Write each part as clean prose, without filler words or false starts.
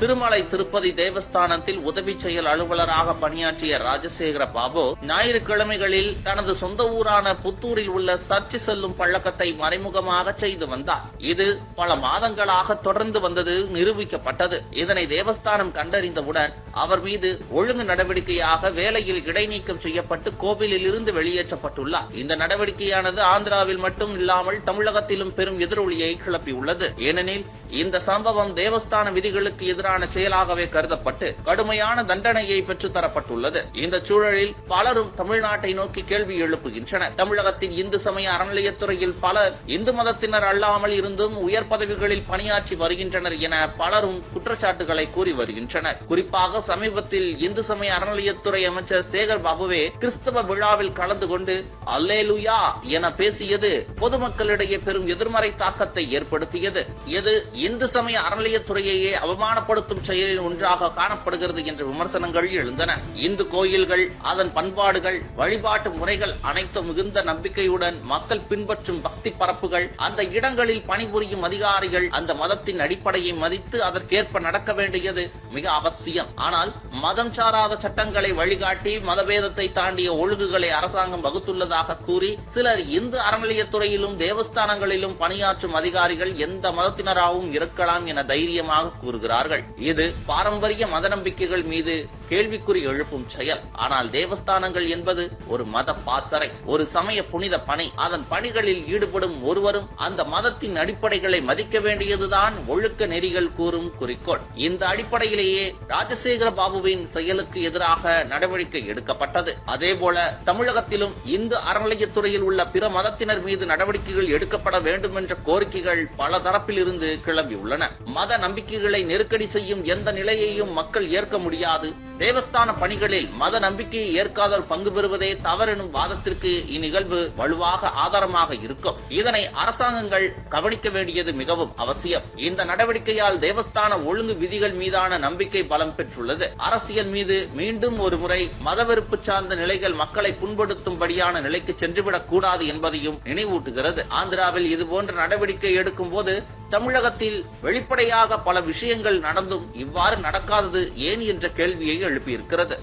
திருமலை திருப்பதி தேவஸ்தானத்தில் உதவி செயல் அலுவலராக பணியாற்றிய ராஜசேகர பாபு ஞாயிற்றுக்கிழமைகளில் தனது சொந்த ஊரான புத்தூரில் உள்ள சர்ச்சு செல்லும் பழக்கத்தை மறைமுகமாக செய்து வந்தார். இது பல மாதங்களாக தொடர்ந்து வந்தது நிரூபிக்கப்பட்டது. இதனை தேவஸ்தானம் கண்டறிந்தவுடன் அவர் மீது ஒழுங்கு நடவடிக்கையாக வேலையில் இடைநீக்கம் செய்யப்பட்டு கோவிலில் இருந்து வெளியேற்றப்பட்டுள்ளார். இந்த நடவடிக்கையானது ஆந்திராவில் மட்டும் இல்லாமல் தமிழகத்திலும் பெரும் எதிரொலியை கிளப்பியுள்ளது. ஏனெனில் இந்த சம்பவம் தேவஸ்தான விதிகளுக்கு எதிரான செயலாகவே கருதப்பட்டு கடுமையான தண்டனையை பெற்றுத் தரப்பட்டுள்ளது. இந்த சூழலில் பலரும் தமிழ்நாட்டை நோக்கி கேள்வி எழுப்புகின்றனர். தமிழகத்தின் இந்து சமய அறநிலையத்துறையில் பலர் இந்து மதத்தினர் அல்லாமல் இருந்தும் உயர் பதவிகளில் பணியாற்றி வருகின்றனர் என பலரும் குற்றச்சாட்டுகளை கூறி வருகின்றனர். குறிப்பாக சமீபத்தில் இந்து சமய அறநிலையத்துறை அமைச்சர் சேகர் பாபுவே கிறிஸ்தவ விழாவில் கலந்து கொண்டு அல்லேலூயா என பேசியது பொதுமக்களிடையே பெரும் எதிர்மறை தாக்கத்தை ஏற்படுத்தியது. இது இந்து சமய அறநிலையத்துறையையே அவமானப்படுத்தும் செயலில் ஒன்றாக காணப்படுகிறது என்ற விமர்சனங்கள் எழுந்தன. இந்து கோயில்கள், அதன் பண்பாடுகள், வழிபாட்டு முறைகள் அனைத்தும் மிகுந்த நம்பிக்கையுடன் மக்கள் பின்பற்றும் பக்தி பரப்புகள், அந்த இடங்களில் பணிபுரியும் அதிகாரிகள் அந்த மதத்தின் அடிப்படையை மதித்து அதற்கேற்ப நடக்க வேண்டியது மிக அவசியம். ஆனால் மதம் சாராத சட்டங்களை வழிகாட்டி மதபேதத்தை தாண்டிய ஒழுங்குகளை அரசாங்கம் வகுத்துள்ளதாக கூறி சிலர் இந்து அறநிலையத்துறையிலும் தேவஸ்தானங்களிலும் பணியாற்றும் அதிகாரிகள் எந்த மதத்தினராகவும் இருக்கலாம் என தைரியமாக கூறுகிறார்கள். இது பாரம்பரிய மத நம்பிக்கைகள் மீது கேள்விக்குறி எழுப்பும் செயல். ஆனால் தேவஸ்தானங்கள் என்பது ஒரு மத பாசறை, ஒரு சமய புனித பணி. அதன் பணிகளில் ஈடுபடும் ஒருவரும் அந்த மதத்தின் அடிப்படைகளை மதிக்க வேண்டியதுதான் ஒழுக்க நெறிகள் கூறும் குறிக்கோள். இந்த அடிப்படையிலேயே ராஜசேகர பாபுவின் செயலுக்கு எதிராக நடவடிக்கை எடுக்கப்பட்டது. அதேபோல தமிழகத்திலும் இந்து அறநிலையத்துறையில் உள்ள பிற மதத்தினர் மீது நடவடிக்கைகள் எடுக்கப்பட வேண்டும் என்ற கோரிக்கைகள் பல தரப்பில் இருந்து கிளம்பியுள்ளன. மத நம்பிக்கைகளை நெருக்கடி செய்யும் எந்த நிலையையும் மக்கள் ஏற்க முடியாது. தேவஸ்தான பணிகளில் மத நம்பிக்கையை ஏற்காதோர் பங்கு பெறுவதே தவறெனும் வாதத்திற்கு இந்நிகழ்வு வலுவாக ஆதாரமாக இருக்கும். இதனை அரசாங்கங்கள் கவனிக்க வேண்டியது மிகவும் அவசியம். இந்த நடவடிக்கையால் தேவஸ்தான ஒழுங்கு விதிகள் மீதான நம்பிக்கை பலம் பெற்றுள்ளது. அரசியல் மீது மீண்டும் ஒரு முறை மதவெறுப்பு சார்ந்த நிலைகள் மக்களை புண்படுத்தும்படியான நிலைக்கு சென்றுவிடக் கூடாது என்பதையும் நினைவூட்டுகிறது. ஆந்திராவில் இதுபோன்ற நடவடிக்கை எடுக்கும் போது தமிழகத்தில் வெளிப்படையாக பல விஷயங்கள் நடந்தும் இவ்வாறு நடக்காதது ஏன் என்ற கேள்வியை எழுப்பியிருக்கிறது.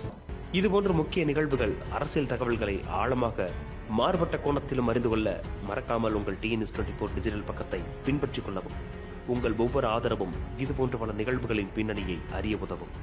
இதுபோன்ற முக்கிய நிகழ்வுகள், அரசியல் தகவல்களை ஆழமாக மாறுபட்ட கோணத்திலும் அறிந்து கொள்ள மறக்காமல் உங்கள் TNS24 டிஜிட்டல் பக்கத்தை பின்பற்றிக் கொள்ளவும். உங்கள் ஒவ்வொரு ஆதரவும் இதுபோன்ற பல நிகழ்வுகளின் பின்னணியை அறிய உதவும்.